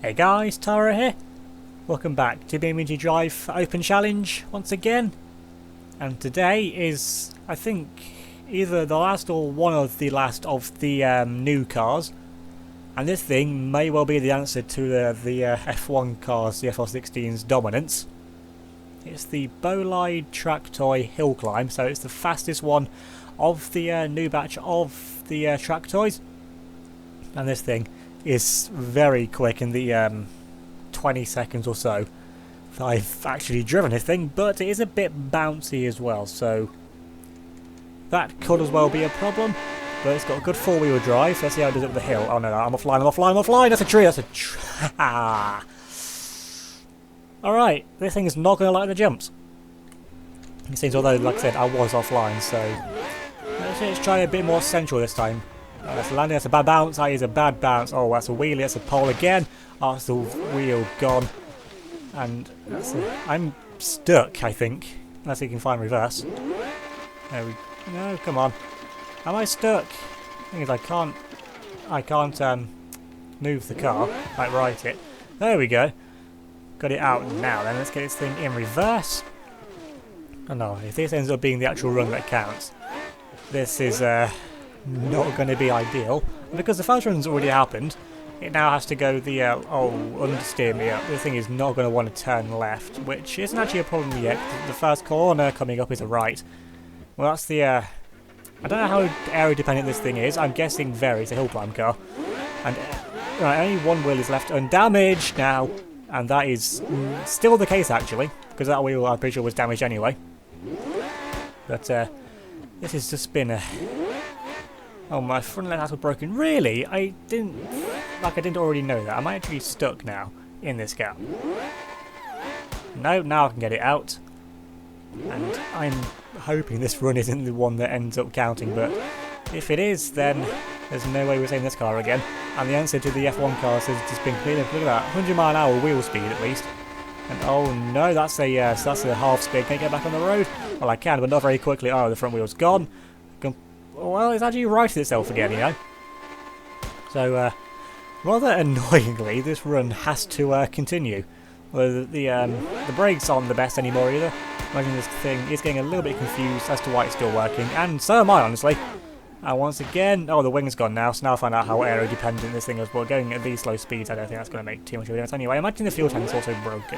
Hey guys, Tara here. Welcome back to BeamNG.drive Open Challenge once again. And today is, I think, either the last or one of the last of the new cars. And this thing may well be the answer to the F1 cars, the FL16's dominance. It's the Bolide Track Toy Hill Climb, so it's the fastest one of the new batch of the track toys. And this thing is very quick in the 20 seconds or so that I've actually driven this thing, but it is a bit bouncy as well, so that could as well be a problem. But it's got a good four-wheel drive, so let's see how it does it up the hill. Oh no, I'm offline, that's a tree, that's a tree. Alright, this thing is not going to like the jumps. It seems, although, like I said, I was offline, so let's try a bit more central this time. That's a landing, that's a bad bounce, that is a bad bounce. Oh, that's a wheelie, that's a pole again. Oh, that's the wheel gone. And I'm stuck, I think. Unless you can find reverse. There we no, come on. Am I stuck? The thing is, I can't move the car, like right it. There we go. Got it out now then, let's get this thing in reverse. Oh no, if this ends up being the actual run that counts, this is not going to be ideal. Because the first run's already happened, it now has to go the, understeer me up. This thing is not going to want to turn left, which isn't actually a problem yet. The first corner coming up is a right. Well, that's the, I don't know how aero-dependent this thing is. I'm guessing very. It's a hill climb car. And, right, only one wheel is left undamaged now. And that is still the case, actually. Because that wheel, I'm pretty sure, was damaged anyway. But, this has just been a... Oh, my front left axle broken. Really? I didn't already know that. Am I actually stuck now in this gap? No, now I can get it out. And I'm hoping this run isn't the one that ends up counting, but if it is, then there's no way we're seeing this car again. And the answer to the F1 cars has just been clear. Look at that, 100 mile an hour wheel speed at least. And oh no, that's a half speed. Can I get back on the road? Well, I can, but not very quickly. Oh, the front wheel's gone. Well, it's actually righted itself again, you know. So, rather annoyingly, this run has to continue. Well, the brakes aren't the best anymore either. Imagine this thing is getting a little bit confused as to why it's still working, and so am I, honestly. And once again, oh, the wing's gone now, so now I find out how aero-dependent this thing is. But going at these slow speeds, I don't think that's going to make too much of a difference anyway. Imagine the fuel tank's also broken.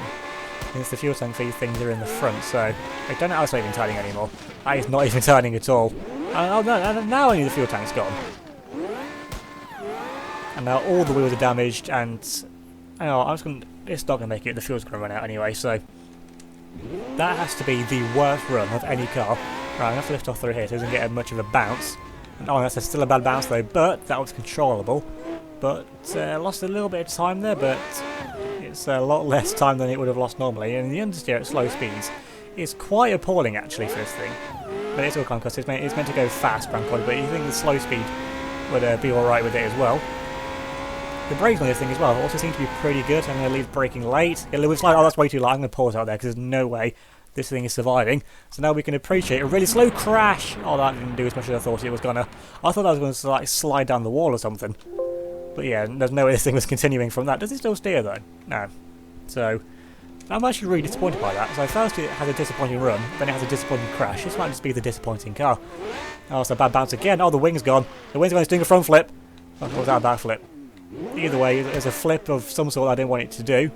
Since the fuel tank things are in the front, so I don't know how it's not even turning anymore. That is not even turning at all. Oh no, now only the fuel tank's gone. And now all the wheels are damaged, and it's not going to make it, the fuel's going to run out anyway, so that has to be the worst run of any car. Right, I'm going to have to lift off through here so it doesn't get much of a bounce. And, oh, that's still a bad bounce though, but that was controllable. But lost a little bit of time there, but it's a lot less time than it would have lost normally. And the understeer at slow speeds is quite appalling actually for this thing. But it's all kind because it's meant to go fast, but you think the slow speed would be alright with it as well. The brakes on this thing as well also seem to be pretty good. I'm going to leave braking late. It looks like, oh, that's way too light. I'm going to pause out there because there's no way this thing is surviving. So now we can appreciate a really slow crash. Oh, that didn't do as much as I thought it was going to. I thought I was going to like slide down the wall or something. But yeah, there's no way this thing was continuing from that. Does it still steer though? No. So I'm actually really disappointed by that. So first it has a disappointing run, then it has a disappointing crash. This might just be the disappointing car. Oh, it's a bad bounce again. Oh, the wing's gone. The wing's going to do a front flip. Oh, was that a back flip? Either way, there's a flip of some sort I didn't want it to do.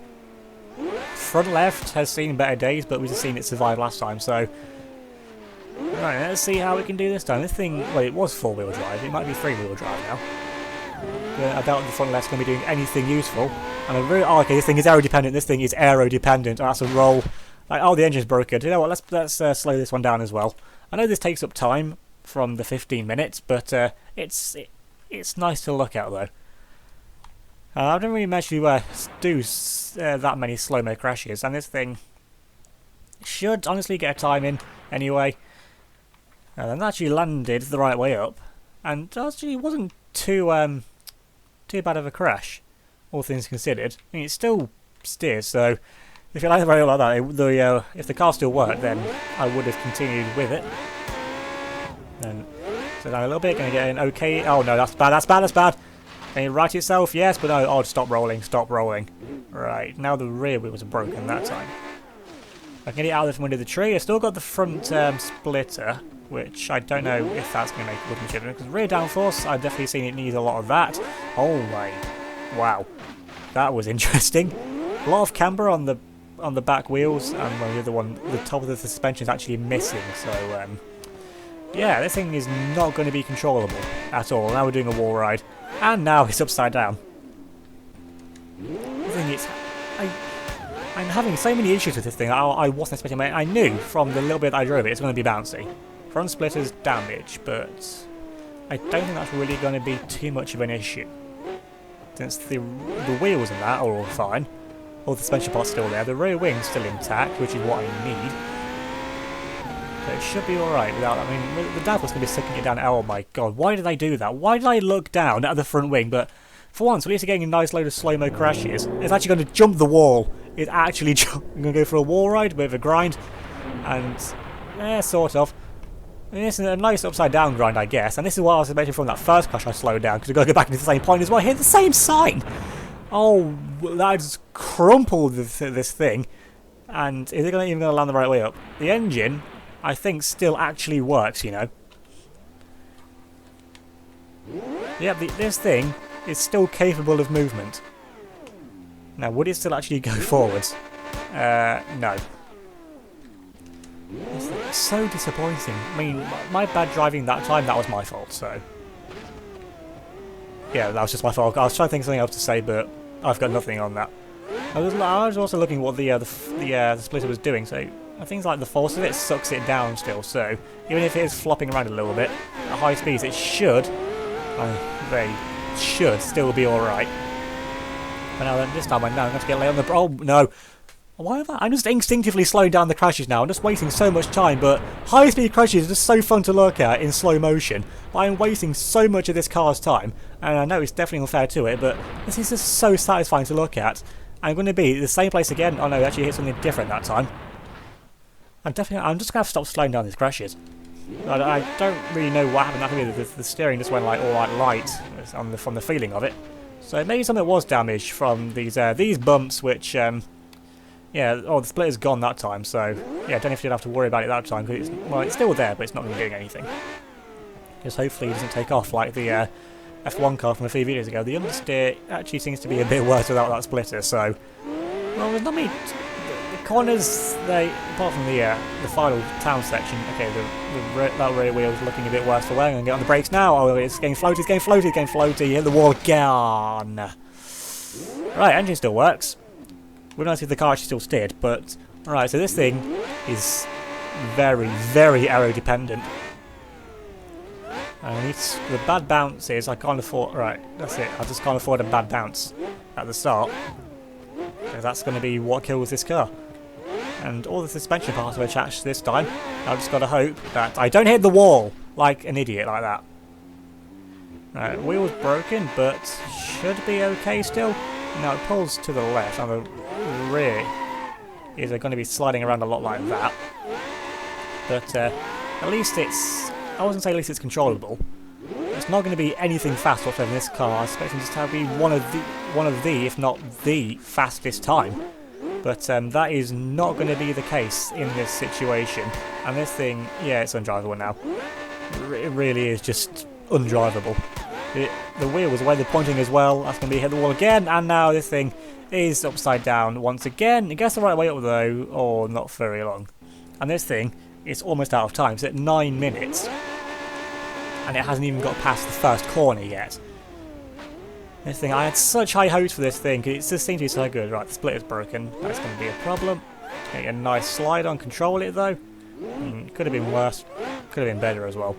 Front left has seen better days, but we've just seen it survive last time, so... Right, let's see how we can do this time. This thing, well, it was four-wheel drive. It might be three-wheel drive now. I doubt the front left's going to be doing anything useful. And I really, oh, okay, this thing is aero-dependent. This thing is aero-dependent. Oh, that's a roll. Like, oh, the engine's broken. You know what? Let's slow this one down as well. I know this takes up time from the 15 minutes, but it's nice to look at though. I don't really manage to do that many slow-mo crashes, and this thing should honestly get a time in anyway. And actually landed the right way up, and actually wasn't too bad of a crash, all things considered. I mean, it still steers, so if you land very well like that, if the car still worked, then I would have continued with it. And so down a little bit, going to get an okay. Oh no, that's bad. Can it right itself? Yes, but no. Oh, stop rolling, stop rolling. Right, now the rear wheels are broken that time. I can get it out of from under the tree. I've still got the front splitter, which I don't know if that's going to make a good difference. Because rear downforce, I've definitely seen it needs a lot of that. Oh my, wow, that was interesting. A lot of camber on the back wheels, and the other one, the top of the suspension is actually missing. So yeah, this thing is not going to be controllable at all. Now we're doing a wall ride, and now it's upside down. The thing is, I'm having so many issues with this thing. I wasn't expecting. I knew from the little bit that I drove it, it's going to be bouncy. Front splitter's damaged, but I don't think that's really going to be too much of an issue, since the wheels and that are all fine. All the suspension parts still there. The rear wing's still intact, which is what I need. So it should be alright without that. I mean, the downforce going to be sucking it down. Oh my god, why did I do that? Why did I look down at the front wing? But for once, at least getting a nice load of slow-mo crashes. It's actually going to jump the wall. It's actually I'm going to go for a wall ride, a bit of a grind. And, sort of. And this is a nice upside-down grind, I guess. And this is what I was expecting from that first crash I slowed down, because I've got to go back into the same point as well. Hit the same sign! Oh, that just crumpled this thing. And is it even going to land the right way up? The engine, I think, still actually works, you know. Yep, this thing is still capable of movement. Now, would it still actually go forwards? No. It's so disappointing. I mean, my bad driving that time, that was my fault, so... Yeah, that was just my fault. I was trying to think of something else to say, but I've got nothing on that. I was also looking at what the splitter was doing, so things like the force of it sucks it down still, so even if it is flopping around a little bit, at high speeds it should, they should still be alright. But now then, this time I'm going to get late on the... Oh, no! Why am I? I'm just instinctively slowing down the crashes now. I'm just wasting so much time, but high-speed crashes are just so fun to look at in slow motion. But I'm wasting so much of this car's time, and I know it's definitely unfair to it, but this is just so satisfying to look at. I'm going to be the same place again. Oh no, actually hit something different that time. I'm just going to have to stop slowing down these crashes. I don't really know what happened after me. The steering just went like all like light from the feeling of it. So maybe something was damaged from these bumps, which yeah, oh, the splitter's gone that time, so yeah, don't have to worry about it that time, because it's still there, but it's not going to be doing anything. Just hopefully it doesn't take off like the F1 car from a few videos ago. The understeer actually seems to be a bit worse without that splitter, so... Well, there's not many... The corners, apart from the final town section, okay, that rear wheel's looking a bit worse for wear. I'm going to get on the brakes now. Oh, it's getting floaty, it's getting floaty, it's getting floaty. Hit the wall again. Right, engine still works. We don't know if the car actually still steered, but... Alright, so this thing is very, very aero dependent. And the bad bounces, I can't afford... Right, that's it. I just can't afford a bad bounce at the start. So that's going to be what kills this car. And all the suspension parts are attached this time. I've just got to hope that I don't hit the wall like an idiot like that. Right, wheel's broken, but should be okay still. Now it pulls to the left, and the rear is going to be sliding around a lot like that. But at least it's... I wasn't saying at least it's controllable. It's not going to be anything fast whatsoever in this car. I expect it to be one of the, if not the fastest time. But that is not going to be the case in this situation. And this thing, yeah, it's undrivable now. It really is just undrivable. The wheel was away, the pointing as well. That's going to be hit the wall again, and now this thing is upside down once again. It gets the right way up though, or not for very long. And this thing is almost out of time. It's at 9 minutes. And it hasn't even got past the first corner yet. This thing, I had such high hopes for this thing, because it just seems to be so good. Right, the splitter's broken. That's going to be a problem. Get a nice slide on, control it though. Could have been worse. Could have been better as well.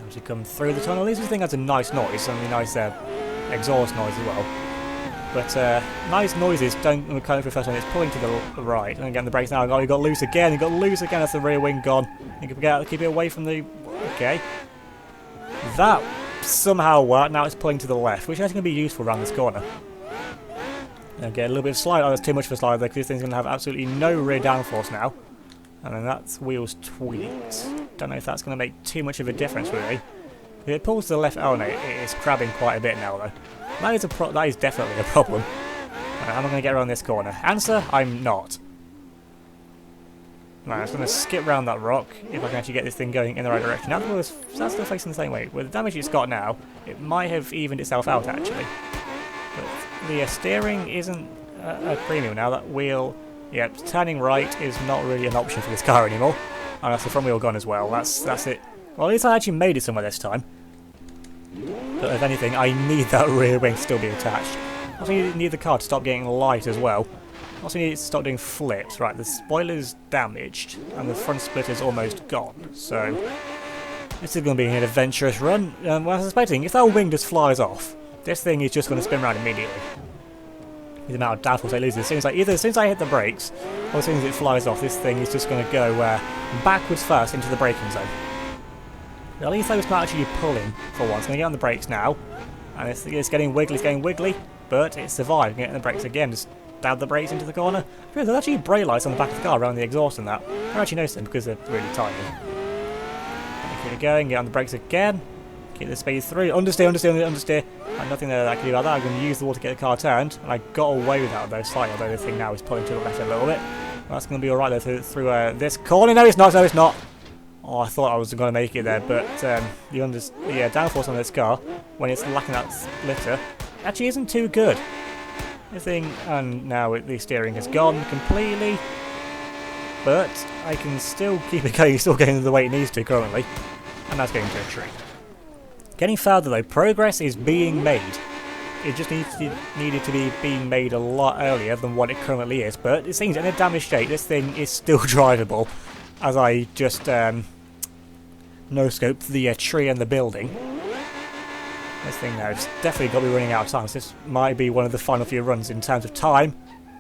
As you come through the tunnel, this thing has a nice noise, and a nice exhaust noise as well. But nice noises don't kind of for the first time. It's pulling to the right. And again, the brakes now. You got loose again. You got loose again. That's the rear wing gone. You can keep it away from the. Okay. That somehow worked. Now it's pulling to the left, which is going to be useful around this corner. Get a little bit of slide. Oh, that's too much of a slide there, because this thing's going to have absolutely no rear downforce now. And then that's wheels tweaked. Don't know if that's going to make too much of a difference, really. If it pulls to the left, oh no, it's crabbing quite a bit now though. That is definitely a problem. How am I going to get around this corner? Answer, I'm not. Right, I'm just going to skip around that rock if I can actually get this thing going in the right direction. That's still facing the same way. With the damage it's got now, it might have evened itself out actually. But the steering isn't a premium now. That wheel, yeah, turning right is not really an option for this car anymore. And that's the front wheel gone as well. That's it. Well, at least I actually made it somewhere this time. But if anything, I need that rear wing to still be attached. I also need the car to stop getting light as well. I also need it to stop doing flips. Right, the spoiler's damaged and the front splitter's almost gone. So this is going to be an adventurous run. Well, I was suspecting if that wing just flies off, this thing is just going to spin around immediately. The amount of downforce it loses. Either as soon as I hit the brakes, or as soon as it flies off, this thing is just going to go backwards first into the braking zone. At least I was not actually pulling for once. I'm going to get on the brakes now, and it's getting wiggly, but it survived. Getting the brakes again, just dab the brakes into the corner. There's actually brake lights on the back of the car around the exhaust and that. I don't actually notice them because they're really tiny. Keep it going, get on the brakes again, keep the speed through, understeer, and nothing there that I can do about that. I'm going to use the wall to get the car turned, and I got away with that though slightly, although the thing now is pulling to the left a little bit. That's going to be alright though through this corner. No, it's not. Oh, I thought I was going to make it there, but the downforce on this car, when it's lacking that splitter, actually isn't too good. This thing, and now the steering has gone completely, but I can still keep it going, still getting the way it needs to currently, and that's getting to a tree. Getting further though, progress is being made. It just needed to be being made a lot earlier than what it currently is, but it seems in a damaged state, this thing is still drivable, as I just no-scoped the tree and the building. This thing now is definitely got to be running out of time, so this might be one of the final few runs in terms of time.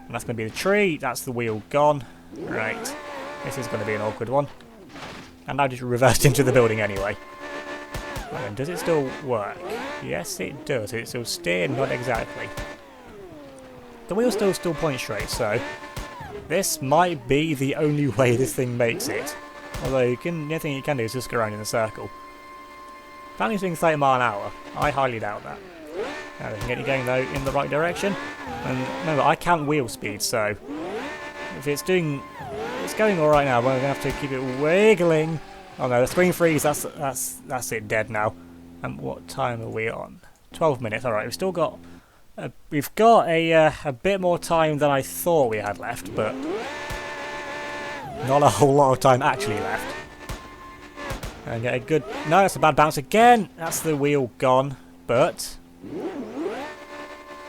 And that's going to be the tree, that's the wheel gone. Right, this is going to be an awkward one. And I just reversed into the building anyway. And does it still work? Yes, it does. It still steer, not exactly. The wheel still points straight, so this might be the only way this thing makes it. Although the only thing you can do is just go around in a circle. Apparently it's doing 30 miles an hour. I highly doubt that. Now we can get it going though in the right direction. And remember, I count wheel speed, so if it's going alright now, we're going to have to keep it wiggling. Oh no, the screen freeze, that's it dead now. And what time are we on? 12 minutes, alright, we've got a bit more time than I thought we had left, but not a whole lot of time actually left. And get a good... No, that's a bad bounce again! That's the wheel gone, but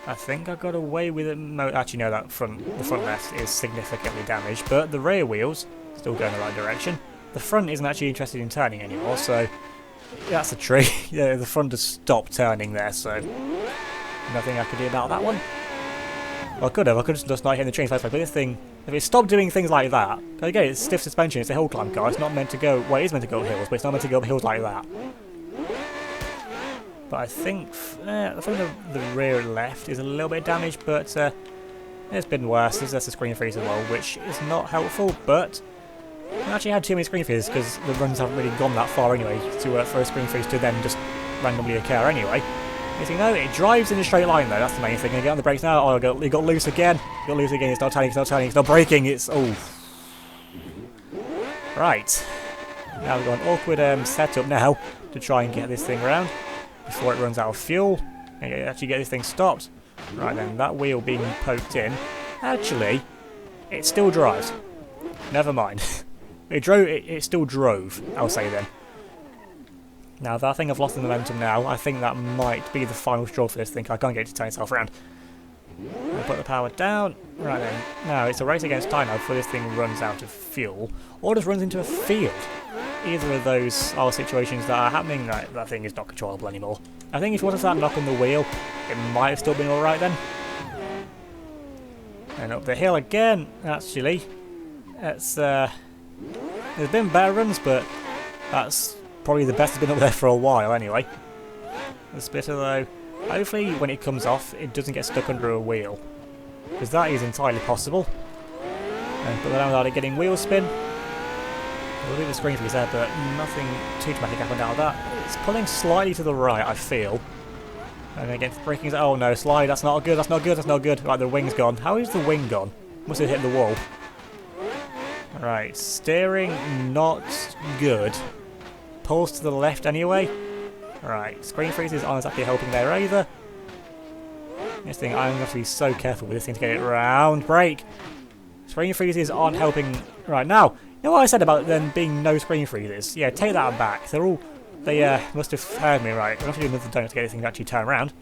I think I got away with it. Actually, no, the front left is significantly damaged, but the rear wheels still go in the right direction. The front isn't actually interested in turning anymore, so that's a tree. Yeah, the front just stopped turning there, so nothing I could do about that one. Well, I could have just not hit the tree in the first place, but this thing, if it stopped doing things like that, again, it's stiff suspension, it's a hill climb car, it's not meant to go, well, it is meant to go up hills, but it's not meant to go up hills like that. But I think the rear left is a little bit damaged, but it's been worse. There's a screen freeze as well, which is not helpful, but I actually had too many screen freezes because the runs haven't really gone that far anyway for a screen freeze to then just randomly occur anyway. As you know, it drives in a straight line though, that's the main thing. Gonna get on the brakes now. Oh, it got loose again. It's not turning, it's not braking, it's... oh. Right. Now we've got an awkward setup now to try and get this thing around before it runs out of fuel. And actually get this thing stopped. Right then, that wheel being poked in. Actually, it still drives. Never mind. It still drove, I'll say then. Now that I think I've lost the momentum now, I think that might be the final straw for this thing. I can't get it to turn itself around. I'll put the power down. Right then. Now it's a race against time now before this thing runs out of fuel. Or just runs into a field. Either of those are situations that are happening. That thing is not controllable anymore. I think if it wasn't that knock on the wheel, it might have still been alright then. And up the hill again, actually. It's there's been better runs, but that's probably the best it's been up there for a while anyway. The splitter though, hopefully when it comes off it doesn't get stuck under a wheel, because that is entirely possible. And put that down without it getting wheel spin. A little bit of a screen freeze there, but nothing too dramatic happened out of that. It's pulling slightly to the right, I feel. And then against braking. Oh no, slide, that's not good, that's not good, that's not good. Right, the wing's gone. How is the wing gone? Must have hit the wall. Right, steering not good. Pulls to the left anyway. Right, screen freeze isn't exactly helping there either. This thing, I'm going to have to be so careful with this thing to get it round. Brake! Screen freezes aren't helping right now. You know what I said about them being no screen freezes? Yeah, take that back. They must have heard me right. We'll have to do another donut to get this thing to actually turn around.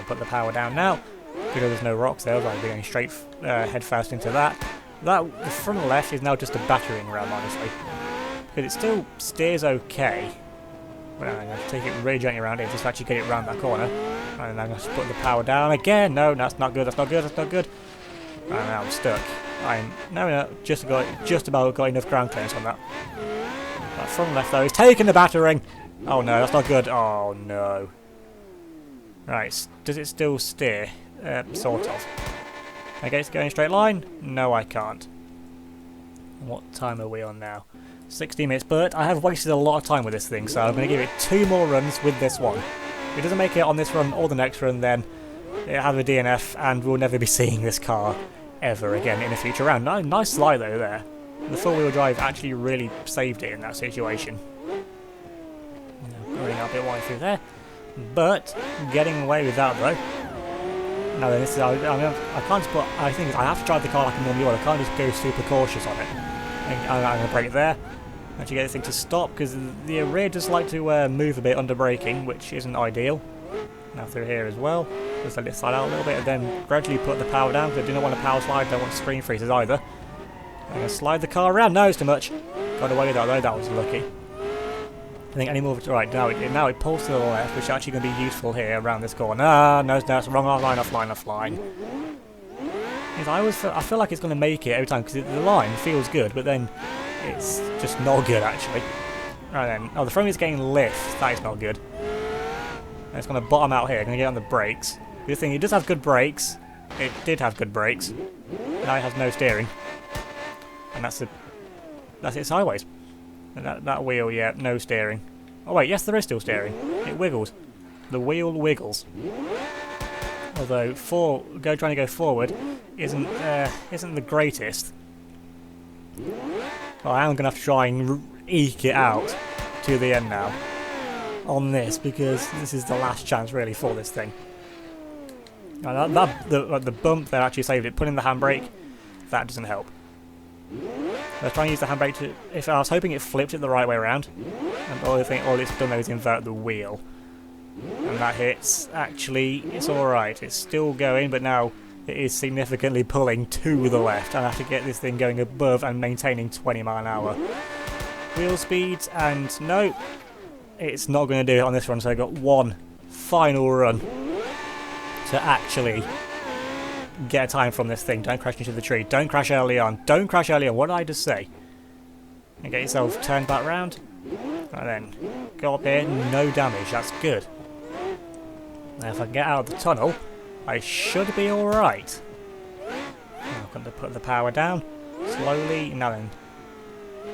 Put the power down now. Because there's no rocks there, I'll be going straight head first into that. The front left is now just a battering ram, honestly. Because it still steers okay. But I'm going to take it really gently around it, just actually get it around that corner. And I'm going to put the power down again. No, that's not good, that's not good, that's not good. And now I'm stuck. Just about got enough ground clearance on that. That front left though is taking the battering. Oh no, that's not good. Oh no. Right, does it still steer? Sort of. Can I get it to go in a straight line? No, I can't. What time are we on now? 60 minutes, but I have wasted a lot of time with this thing, so I'm going to give it 2 more runs with this one. If it doesn't make it on this run or the next run, then it'll have a DNF and we'll never be seeing this car ever again in a future round. Nice slide though there. The 4-wheel drive actually really saved it in that situation. Running up a bit wide through there, but getting away with that though. Now then, this is I can't just put. I think I have to drive the car like I normally would. I can't just go super cautious on it. I'm going to brake there. Actually get this thing to stop because the rear does like to move a bit under braking, which isn't ideal. Now through here as well. Just let it slide out a little bit and then gradually put the power down because I do not want a power slide, don't want screen freezes either. I'm going to slide the car around. No, it's too much. Got away with that though, that was lucky. I think any more. Right, now it pulls to the left, which is actually going to be useful here around this corner. No, it's wrong, offline. I feel like it's going to make it every time because the line feels good, but then it's just not good actually. Right then, the front is getting lift. That is not good. And it's going to bottom out here. Going to get on the brakes. Good thing it does have good brakes. It did have good brakes. Now it has no steering, and that's it sideways. And that wheel, yeah, no steering. Oh wait, yes, there is still steering. It wiggles. The wheel wiggles. Although trying to go forward isn't the greatest. Well, I am gonna have to try and eke it out to the end now on this because this is the last chance really for this thing. Now the bump that actually saved it, putting the handbrake, that doesn't help. Let's try and use the handbrake to. If I was hoping it flipped it the right way around, and all it's done is invert the wheel, and that hits. Actually, it's all right. It's still going, but now it is significantly pulling to the left. I have to get this thing going above and maintaining 20 mile an hour wheel speeds, and no, it's not going to do it on this run. So I got one final run to actually get a time from this thing. Don't crash into the tree. Don't crash early on. Don't crash early on. What did I just say? And get yourself turned back round. And then go up here. No damage. That's good. Now if I can get out of the tunnel, I should be alright. I'm going to put the power down. Slowly. Now then.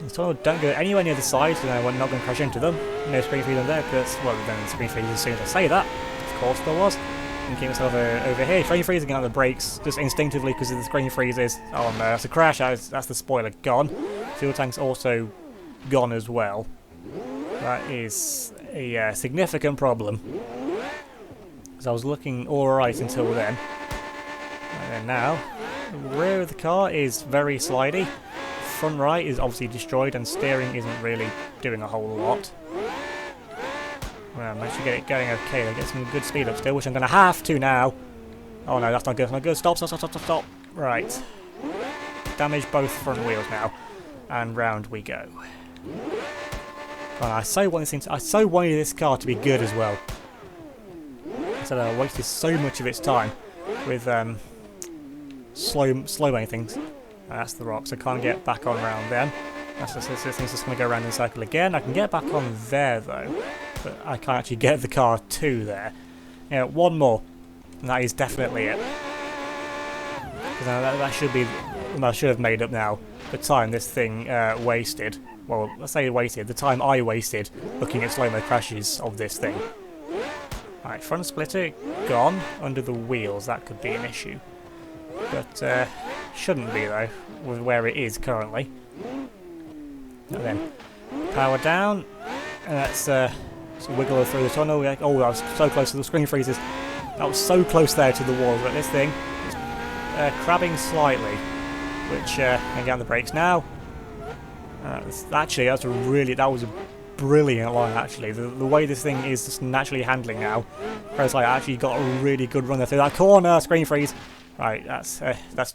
The tunnel don't go anywhere near the side, so then we're not going to crash into them. No screen freeze on there, because, well, then the screen freeze as soon as I say that. Of course there was. And keep myself over here. Screen freezing out the brakes just instinctively because of the screen freezes. Oh no, that's a crash. That's the spoiler gone. Fuel tank's also gone as well. That is a significant problem. Because I was looking alright until then. And then now, the rear of the car is very slidey. Front right is obviously destroyed and steering isn't really doing a whole lot. Well, I managed to get it going okay. I get some good speed up still, which I'm going to have to now. Oh no, that's not good. That's not good. Stop. Right. Damage both front wheels now. And round we go. Well, I so wanted this car to be good as well. I said I wasted so much of its time with slowing things. That's the rocks. I can't get back on round then. This thing's just going to go around in a circle again. I can get back on there though, but I can't actually get the car to there. Yeah, one more, and that is definitely it. Because that should be, well, I should have made up now the time this thing wasted. Well, let's say wasted, the time I wasted looking at slow-mo crashes of this thing. Alright, front splitter gone under the wheels, that could be an issue. But shouldn't be though, with where it is currently. And then power down, and let's wiggle through the tunnel. Oh, I was so close to the screen freezes. That was so close there to the wall, but this thing is crabbing slightly, which can get on the brakes now. Actually, that was a brilliant line. Actually, the way this thing is just naturally handling now, whereas I actually got a really good run there through that corner. Screen freeze. Right, that's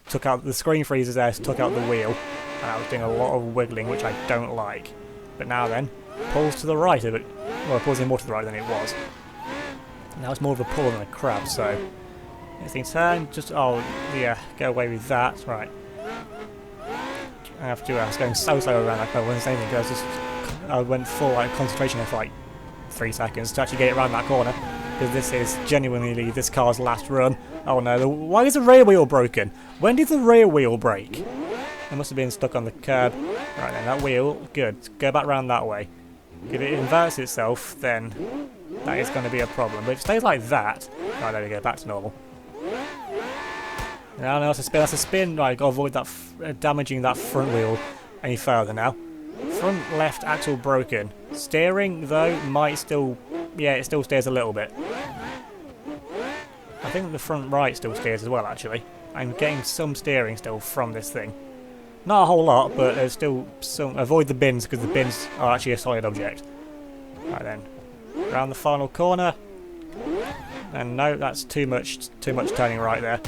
took out the screen freezes there, took out the wheel, and I was doing a lot of wiggling, which I don't like. But now then, pulls to the right a bit. Well, it pulls in more to the right than it was. Now it's more of a pull than a crab, so this thing turn, just, oh yeah, go away with that, right. I have to, I was going so slow around that corner, wasn't saying anything, because I went full like concentration there for like 3 seconds to actually get it around that corner, because this is genuinely this car's last run. Oh no, why is the rear wheel broken? When did the rear wheel break? It must have been stuck on the curb. Right then, that wheel, good, go back round that way. If it inverts itself, then that is going to be a problem. But if it stays like that, right, there we go, back to normal. No, that's a spin. Right, got to avoid that damaging that front wheel any further now. Front left axle broken. Steering though might still, yeah, it still steers a little bit. I think the front right still steers as well. Actually, I'm getting some steering still from this thing. Not a whole lot, but there's still some. Avoid the bins because the bins are actually a solid object. Right then, around the final corner. And no, that's too much turning right there.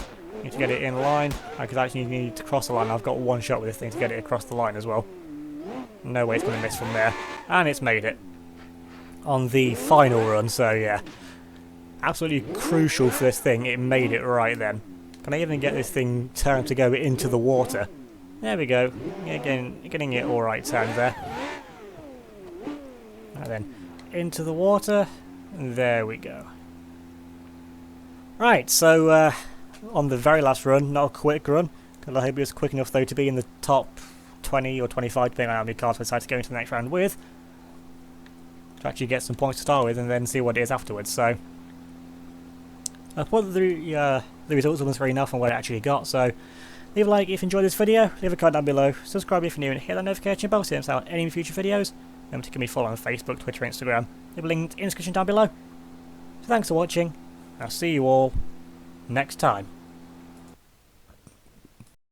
Need to get it in line. I could actually need to cross the line. I've got one shot with this thing to get it across the line as well. No way it's going to miss from there. And it's made it on the final run, so yeah. Absolutely crucial for this thing, it made it right then. Can I even get this thing turned to go into the water? There we go. Getting it alright turned there. And then into the water. There we go. Right, so on the very last run, not a quick run, because I hope it was quick enough though to be in the top 20 or 25, depending on how many cars we decide to go into the next round with, to actually get some points to start with and then see what it is afterwards. So I'll put the results on the screen now from what I actually got. So leave a like if you enjoyed this video, leave a comment down below, subscribe if you're new, and hit that notification bell so you don't miss out on any future videos. Remember to give me a follow on Facebook, Twitter, Instagram. Leave a link in the description down below. So thanks for watching. I'll see you all next time.